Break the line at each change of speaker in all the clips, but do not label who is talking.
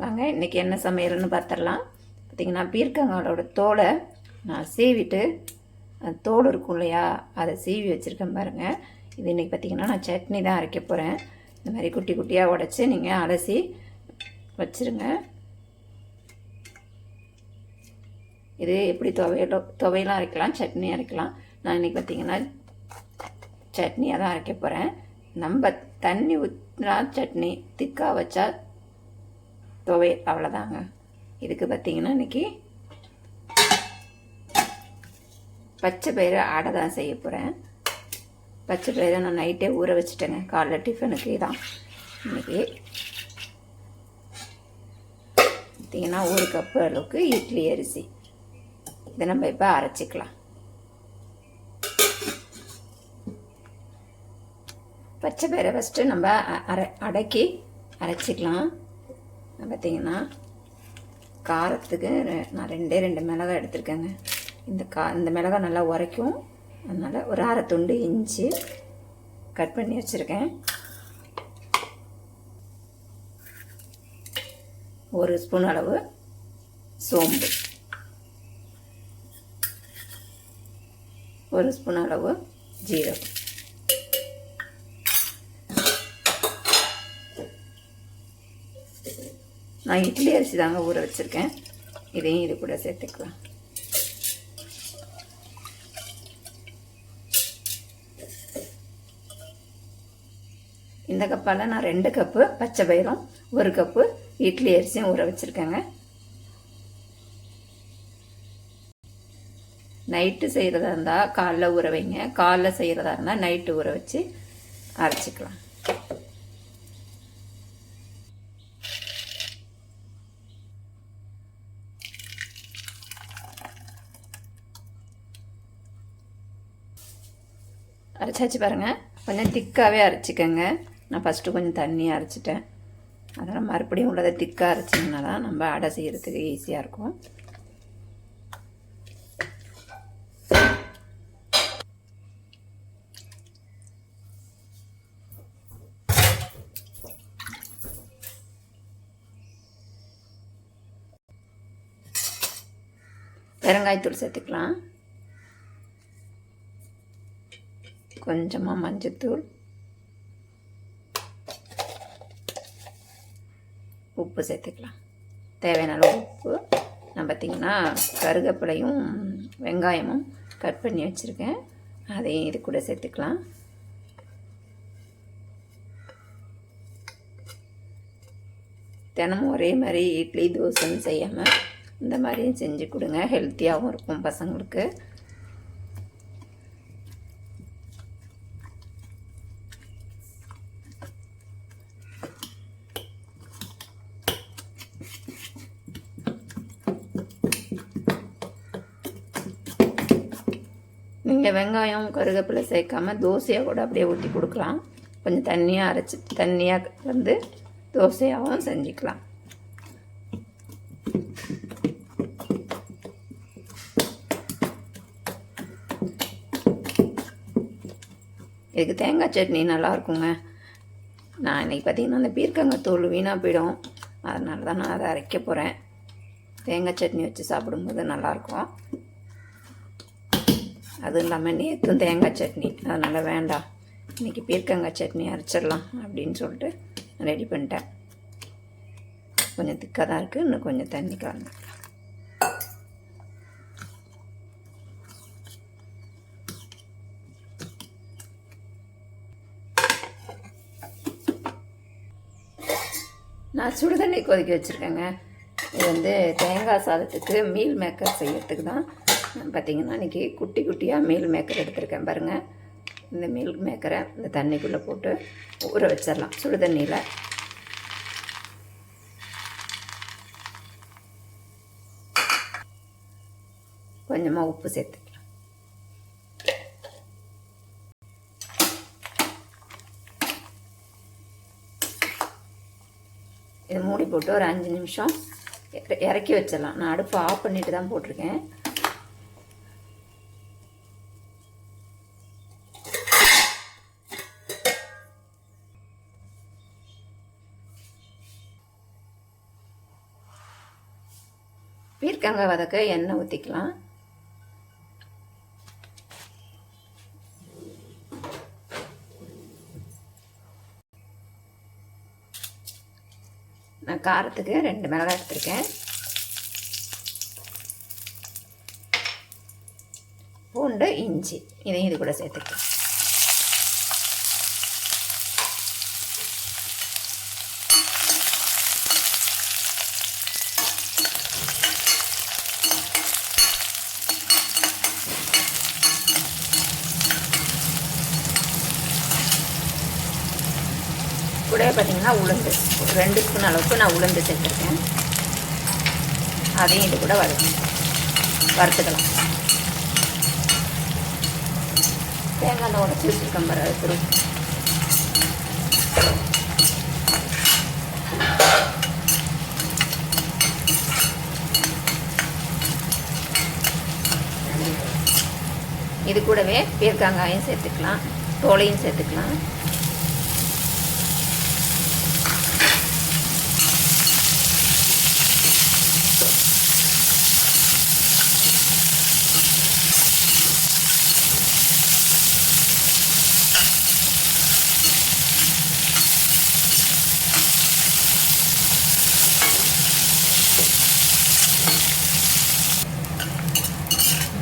வாங்க இன்றைக்கி என்ன சமையல்னு பார்த்துடலாம். பார்த்திங்கன்னா பீர்க்கங்காயோட தோலை நான் சீவிட்டு அந்த தோல் இருக்கும் இல்லையா, அதை சீவி வச்சுருக்கேன் பாருங்கள். இது இன்றைக்கி பார்த்திங்கன்னா நான் சட்னி தான் அரைக்க போகிறேன். இந்த மாதிரி குட்டி குட்டியாக உடச்சி நீங்கள் அலசி வச்சுருங்க. இது எப்படி துவையெல்லாம் அரைக்கலாம், சட்னி அரைக்கலாம். நான் இன்றைக்கி பார்த்திங்கன்னா சட்னியாக தான் அரைக்க போகிறேன். நம்ம தண்ணி ஊற்றினா சட்னி, திக்காக வச்சா துவையல், அவ்வளோதாங்க. இதுக்கு பார்த்திங்கன்னா இன்றைக்கி பச்சை பயிறு அடை தான் செய்ய போகிறேன். பச்சை பயிரை நான் நைட்டே ஊற வச்சுட்டேங்க, காலைல டிஃபனுக்கு தான். இன்றைக்கி பார்த்திங்கன்னா 1 கப்பு அளவுக்கு இட்லி அரிசி, இதை நம்ம இப்போ அரைச்சிக்கலாம். பச்சை பயிரை ஃபஸ்ட்டு நம்ம அடக்கி அரைச்சிக்கலாம். பார்த்திங்கன்னா காரத்துக்கு நான் 2 மிளகாய் எடுத்துருக்கேங்க. இந்த மிளகாய் நல்லா உரைக்கும், அதனால் ஒரு 1/2 துண்டு இஞ்சி கட் பண்ணி வச்சுருக்கேன். 1 ஸ்பூன் அளவு சோம்பு, 1 ஸ்பூன் அளவு ஜீரகம், நான் இட்லி அரிசி தாங்க ஊற வச்சுருக்கேன். இதையும் இது கூட சேர்த்துக்கலாம். இந்த கப்பால் நான் 2 கப்பு பச்சை பயிரும் 1 கப்பு இட்லி அரிசியும் ஊற வச்சுருக்கேங்க. நைட்டு செய்கிறதா இருந்தால் காலைல ஊற வைங்க, காலைல செய்கிறதா இருந்தால் நைட்டு ஊற வச்சு அரைச்சிக்கலாம். அரைச்சாச்சு பாருங்கள், கொஞ்சம் திக்காகவே அரைச்சிக்கங்க. நான் ஃபஸ்ட்டு கொஞ்சம் தண்ணியாக அரைச்சிட்டேன், அதனால் மறுபடியும் உள்ளதை திக்காக அரைச்சிங்கன்னா தான் நம்ம அடை செய்கிறதுக்கு ஈஸியாக இருக்கும். பெருங்காயத்தூள் சேர்த்துக்கலாம், கொஞ்சமாக மஞ்சத்தூள், உப்பு சேர்த்துக்கலாம், தேவையான அளவு உப்பு. நான் பார்த்திங்கன்னா கருவேப்பிலையும் வெங்காயமும் கட் பண்ணி வச்சுருக்கேன், அதையும் இது கூட சேர்த்துக்கலாம். தினமும் ஒரே மாதிரி இட்லி தோசைன்னு செய்யாமல் இந்த மாதிரியும் செஞ்சு கொடுங்க, ஹெல்த்தியாகவும் இருக்கும் பசங்களுக்கு. நீங்கள் வெங்காயம் கருவேப்பிலை சேர்க்காமல் தோசையாக கூட அப்படியே ஊற்றி கொடுக்கலாம். கொஞ்சம் தண்ணியாக அரைச்சிட்டு தண்ணியாக வந்து தோசையாகவும் செஞ்சுக்கலாம். இதுக்கு தேங்காய் சட்னி நல்லாயிருக்குங்க. நான் இன்றைக்கி பார்த்திங்கன்னா அந்த பீர்க்கங்காய் தோல் வீணாக போயிடும், அதனால தான் நான் அதை அரைக்க போகிறேன். தேங்காய் சட்னி வச்சு சாப்பிடும்போது நல்லாயிருக்கும். அதுவும் இல்லாமல் நேற்றும் தேங்காய் சட்னி, அதனால் வேண்டாம், இன்றைக்கி பீர்க்கங்காய் சட்னி அரைச்சிடலாம் அப்படின்னு சொல்லிட்டு ரெடி பண்ணிட்டேன். கொஞ்சம் திக்காக தான் இருக்குது, இன்னும் கொஞ்சம் தண்ணி கலந்துக்கலாம். நான் சுடு தண்ணி கொதிக்க வச்சுருக்கேங்க. இது வந்து தேங்காய் சாதத்துக்கு மீல் மேக்கர் செய்யறதுக்கு தான். பார்த்திங்கன்னா இன்றைக்கி குட்டி குட்டியாக மீல் மேக்கர் எடுத்துருக்கேன் பாருங்கள். இந்த மீல் மேக்கரை இந்த தண்ணிக்குள்ளே போட்டு ஊற வச்சிடலாம் சுடு தண்ணியில். கொஞ்சமாக உப்பு சேர்த்துக்கலாம். இது மூடி போட்டு ஒரு 5 நிமிஷம் இறக்கி வச்சிடலாம். நான் அடுப்பு ஆஃப் பண்ணிட்டு தான் போட்டிருக்கேன். பீர்க்கங்காய் வதக்க எண்ணெய் ஊற்றிக்கலாம். நான் காரத்துக்கு 2 மிளகாய் எடுத்திருக்கேன். பூண்டு, இஞ்சி இதையும் இது கூட சேர்த்துக்கலாம். கூட பார்த்திங்கன்னா உளுந்து 2 ஸ்பூன் அளவுக்கு நான் உளுந்து சேர்த்துருக்கேன். அதையும் இது கூட வறுத்துக்கலாம். தேங்காய் உடச்சி வச்சுருக்கேன் பாரு. இது கூடவே பீர்க்கங்காயும் சேர்த்துக்கலாம், தோலையும் சேர்த்துக்கலாம்.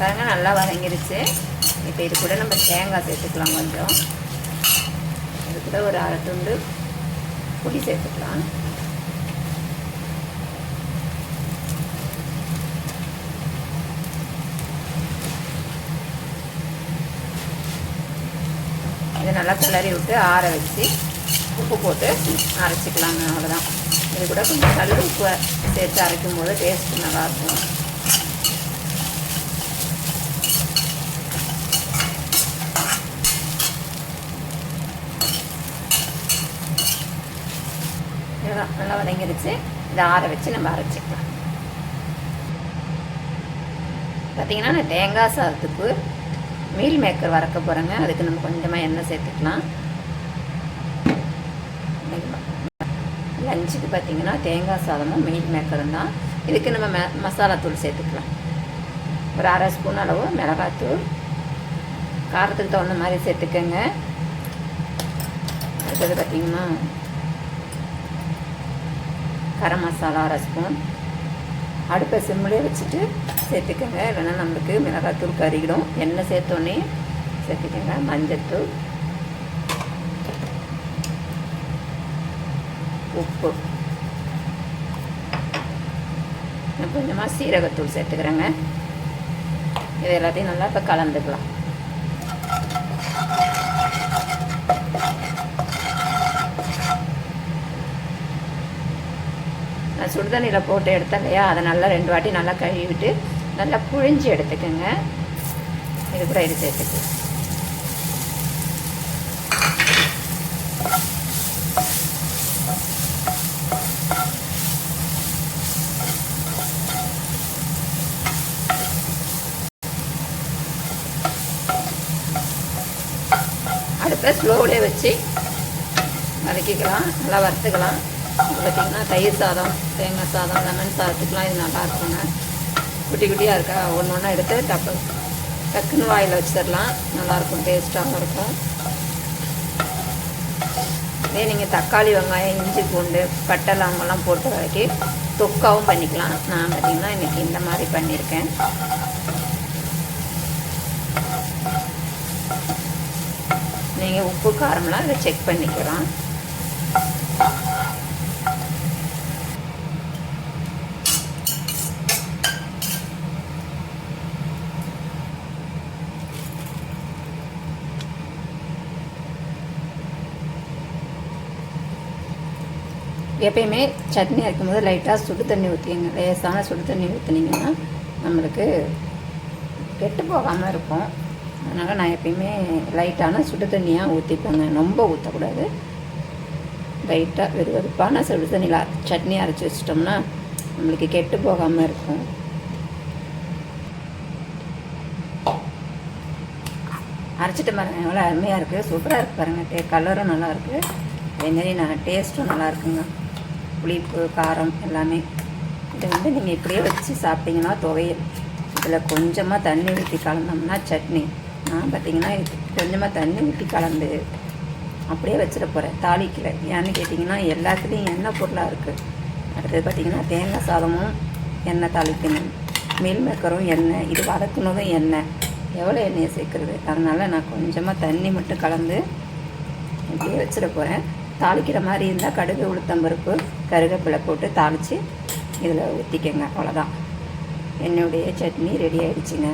பாருங்க நல்லா வதங்கிருச்சு. இப்போ இது கூட நம்ம தேங்காய் சேர்த்துக்கலாம். கொஞ்சம் இது கூட ஒரு 1/2 துண்டு புளி சேர்த்துக்கலாம். இதை நல்லா கிளறி விட்டு ஆற வச்சு உப்பு போட்டு அரைச்சிக்கலாங்க. அவ்வளோதான். இது கூட கொஞ்சம் கல் உப்பு சேர்த்து அரைக்கும் போது டேஸ்ட்டு நல்லாயிருக்கும். நல்லா வதங்கிருச்சு. இதை ஆற வச்சு நம்ம அரைச்சிக்கலாம். பார்த்திங்கன்னா நான் தேங்காய் சாதத்துக்கு மீல் மேக்கர் வறுக்க போகிறேங்க. அதுக்கு நம்ம கொஞ்சமாக எண்ணெய் சேர்த்துக்கலாம். லஞ்சுக்கு பார்த்திங்கன்னா தேங்காய் சாதமும் மீல் மேக்கரும் தான். இதுக்கு நம்ம மசாலாத்தூள் சேர்த்துக்கலாம். ஒரு 1/2 ஸ்பூன் அளவு மிளகாத்தூள், காரத்துக்கு தகுந்த மாதிரி சேர்த்துக்கோங்க. அடுத்தது பார்த்திங்கன்னா கரம் மசாலா 1/2 ஸ்பூன். அடுப்பை சிம்மிலே வச்சுட்டு சேர்த்துக்கோங்க, இல்லைன்னா நம்மளுக்கு மிளகாத்தூள் கறிக்கிடும். எண்ணெய் சேர்த்தோன்னே சேர்த்துக்கோங்க. மஞ்சத்தூள், உப்பு, கொஞ்சமாக சீரகத்தூள் சேர்த்துக்கிறேங்க. இது எல்லாத்தையும் நல்லா இப்போ கலந்துக்கலாம். நான் சுடுதண்ணியில் போட்டு எடுத்தேன் இல்லையா, அதை நல்லா 2 வாட்டி நல்லா கழுவிட்டு நல்லா புழிஞ்சு எடுத்துக்கோங்க. இது கூட இது சேர்த்துக்கு. அடுப்பை ஸ்லோவிலே வச்சு வதக்கிக்கலாம், நல்லா வறுத்துக்கலாம். பார்த்திங்கன்னா தயிர் சாதம், தேங்காய் சாதம், லெமன் சாதத்துக்குலாம் இது நல்லா இருக்குங்க. குட்டி குட்டியாக இருக்கா, ஒன்று ஒன்றா எடுத்து டக்குன்னு வாயில் வச்சிடலாம். நல்லாயிருக்கும், டேஸ்ட்டாகவும் இருக்கும். இதே நீங்கள் தக்காளி, வெங்காயம், இஞ்சி, பூண்டு, பட்டை, லவங்கெல்லாம் போட்டு வதக்கி தொக்காவும் பண்ணிக்கலாம். நான் பார்த்திங்கன்னா இன்றைக்கி இந்த மாதிரி பண்ணியிருக்கேன். நீங்கள் உப்பு காரம்லாம் இதை செக் பண்ணிக்கலாம். எப்பயுமே சட்னி அரைக்கும்போது லைட்டாக சுடு தண்ணி ஊற்றிங்க. லேசான சுடு தண்ணி ஊற்றினீங்கன்னா நம்மளுக்கு கெட்டு போகாமல் இருக்கும். அதனால் நான் எப்பயுமே லைட்டான சுடு தண்ணியாக ஊற்றிப்பேங்க. ரொம்ப ஊற்றக்கூடாது. லைட்டாக வெறுப்பான சுடு தண்ணியில் சட்னி அரைச்சி வச்சிட்டோம்னா நம்மளுக்கு கெட்டு போகாமல் இருக்கும். அரைச்சிட்டு பாருங்கள், எவ்வளோ அருமையாக இருக்குது, சூப்பராக இருக்குது பாருங்கள். கலரும் நல்லாயிருக்கு, அதேமாரி டேஸ்ட்டும் நல்லா இருக்குங்க. புளிப்பு, காரம் எல்லாமே இதை வந்து நீங்கள் இப்படியே வச்சு சாப்பிட்டீங்கன்னா துவையல். இதில் கொஞ்சமாக தண்ணி ஊற்றி கலந்தோம்னா சட்னி. நான் பார்த்திங்கன்னா கொஞ்சமாக தண்ணி ஊற்றி கலந்து அப்படியே வச்சிட போகிறேன், தாளிக்கலை. ஏன்னு கேட்டிங்கன்னா எல்லாத்துலேயும் எண்ணெய் பொருளாக இருக்குது. அடுத்தது பார்த்திங்கன்னா தேங்காய் சாதமும் எண்ணெய் தாளிக்கணும், மீல் மேக்கரும் எண்ணெய், இது வதக்கணுதும் எண்ணெய். எவ்வளோ எண்ணெயை சேர்க்குறது? அதனால் நான் கொஞ்சமாக தண்ணி மட்டும் கலந்து இப்படியே வச்சிட போகிறேன். தாளிக்கிற மாதிரி இருந்தால் கடுகு, உளுத்தம்பருப்பு, கருவேப்பிலை போட்டு தாளித்து இதில் ஊற்றிக்கங்க. அவ்வளோதான், என்னுடைய சட்னி ரெடி ஆகிடுச்சிங்க.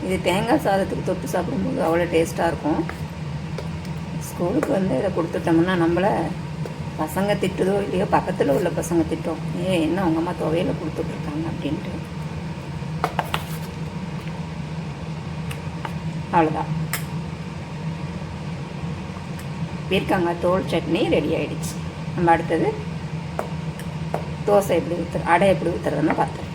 இது தேங்காய் சாதத்துக்கு தொட்டு சாப்பிடும்போது அவ்வளோ டேஸ்ட்டாக இருக்கும். ஸ்கூலுக்கு வந்து இதை கொடுத்துட்டோம்னா நம்மளை பசங்க திட்டுதோ இல்லையோ, பக்கத்தில் உள்ள பசங்க திட்டும், என்ன உங்கள் அம்மா துவையில் கொடுத்துட்ருக்காங்க அப்படின்ட்டு. அவ்வளோதான், பீர்க்கங்காய் தோல் சட்னி ரெடி ஆகிடுச்சு. நம்ம அடுத்தது தோசை எப்படி அடை எப்படி ஊற்றுறதுன்னு பார்த்தோம்.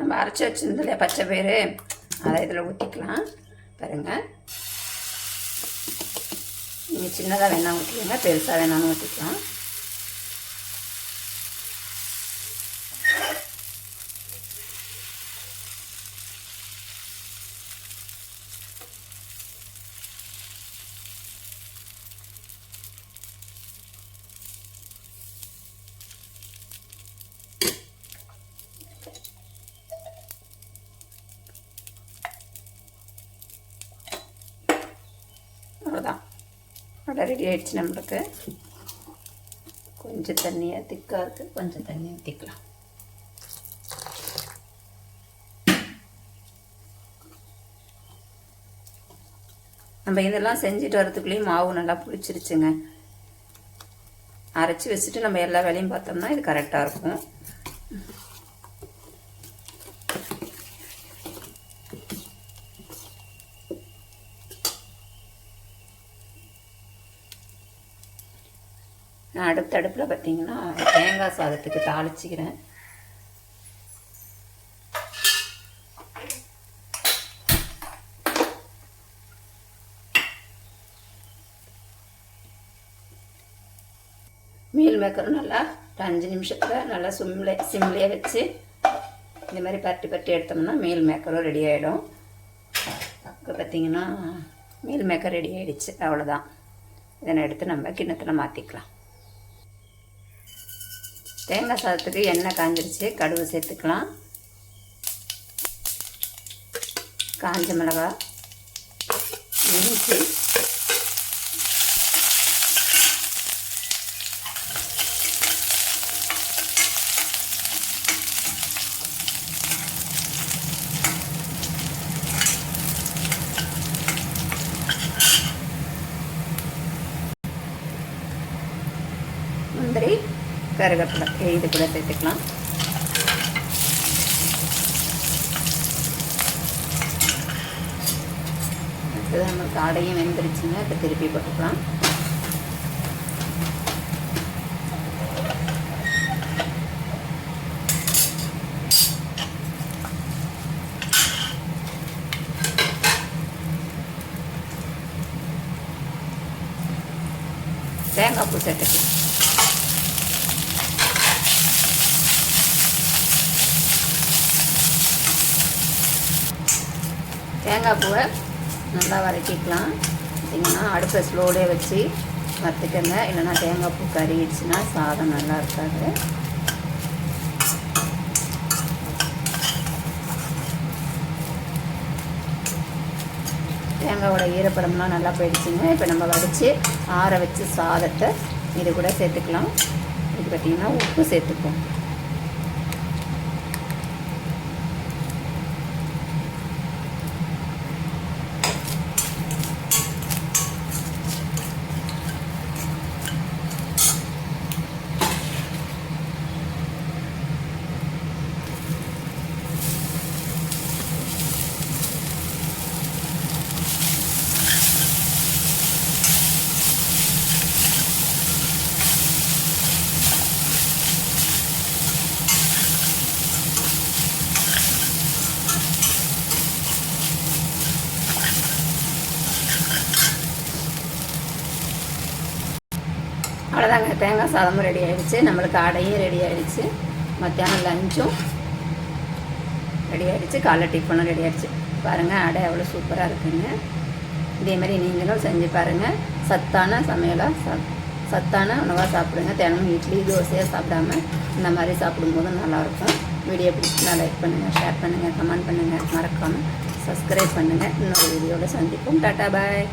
நம்ம அரைச்சி வச்சிருந்ததுல பச்சை பயிறு அதை இதில் ஊற்றிக்கலாம். பாருங்கள், நீங்கள் சின்னதாக வேணால் ஊற்றிக்கோங்க, பெருசாக வேணாலும் ஊற்றிக்கலாம். அவ்வளோதான், அடை ரெடி ஆகிடுச்சு நம்மளுக்கு. கொஞ்சம் தண்ணியாக திக்காக இருக்குது, கொஞ்சம் தண்ணி ஊற்றிக்கலாம். நம்ம இதெல்லாம் செஞ்சுட்டு வரதுக்குள்ளேயும் மாவு நல்லா புளிச்சிருச்சுங்க. அரைச்சி வச்சுட்டு நம்ம எல்லா வேலையும் பார்த்தோம்னா இது கரெக்டாக இருக்கும். நான் அடுப்பில் பார்த்தீங்கன்னா தேங்காய் சாதத்துக்கு தாளிச்சிக்கிறேன். மீல் மேக்கரும் நல்லா 5 நிமிஷத்தில் நல்லா சிம்லேயே வச்சு இந்த மாதிரி பரட்டி எடுத்தோம்னா மீல் மேக்கரும் ரெடி ஆகிடும். இப்போ பார்த்தீங்கன்னா மீல் மேக்கர் ரெடி ஆகிடுச்சு. அவ்வளோதான், இதனை எடுத்து நம்ம கிண்ணத்தில் மாற்றிக்கலாம். தேங்காய் சாதத்துக்கு எண்ணெய் காஞ்சிருச்சு, கடுகு சேர்த்துக்கலாம். காஞ்ச மிளகாய், இஞ்சி, முந்திரி, கருவேப்பிலை இது கூட சேர்த்துக்கலாம். அடுத்தது நமக்கு அடையும் வெந்துருச்சுங்க. இப்போ திருப்பி போட்டுக்கலாம். தேங்காய் பூ சேர்த்துக்கலாம். தேங்காய் பூவை நல்லா வதக்கிக்கலாம். பார்த்திங்கன்னா அடுப்பை ஸ்லோலே வச்சு வறுத்துக்கங்க, இல்லைன்னா தேங்காய் பூ கறிடுச்சுன்னா சாதம் நல்லா இருக்காது. தேங்காயோட ஈரப்பதம்லாம் நல்லா போயிடுச்சுங்க. இப்போ நம்ம வடித்து ஆற வச்சு சாதத்தை இது கூட சேர்த்துக்கலாம். இது பார்த்திங்கன்னா உப்பு சேர்த்துப்போம். அவ்வளோதாங்க, தேங்காய் சாதமும் ரெடி ஆகிடுச்சு, நம்மளுக்கு அடையும் ரெடி ஆகிடுச்சு, மத்தியானம் லஞ்சும் ரெடி ஆகிடுச்சு, காலைல டிஃபனும் ரெடி ஆகிடுச்சு. பாருங்கள் அடை எவ்வளோ சூப்பராக இருக்குங்க. இதேமாதிரி நீங்களும் செஞ்சு பாருங்கள். சத்தான சமையலாக சத்தான உணவாக சாப்பிடுங்க. தினமும் இட்லி தோசையாக சாப்பிடாம இந்த மாதிரி சாப்பிடும்போது நல்லாயிருக்கும். வீடியோ பிடிச்சினா லைக் பண்ணுங்கள், ஷேர் பண்ணுங்கள், கமெண்ட் பண்ணுங்கள், மறக்காமல் சப்ஸ்கிரைப் பண்ணுங்கள். இன்னொரு வீடியோவில் சந்திப்போம். டாட்டா பாய்.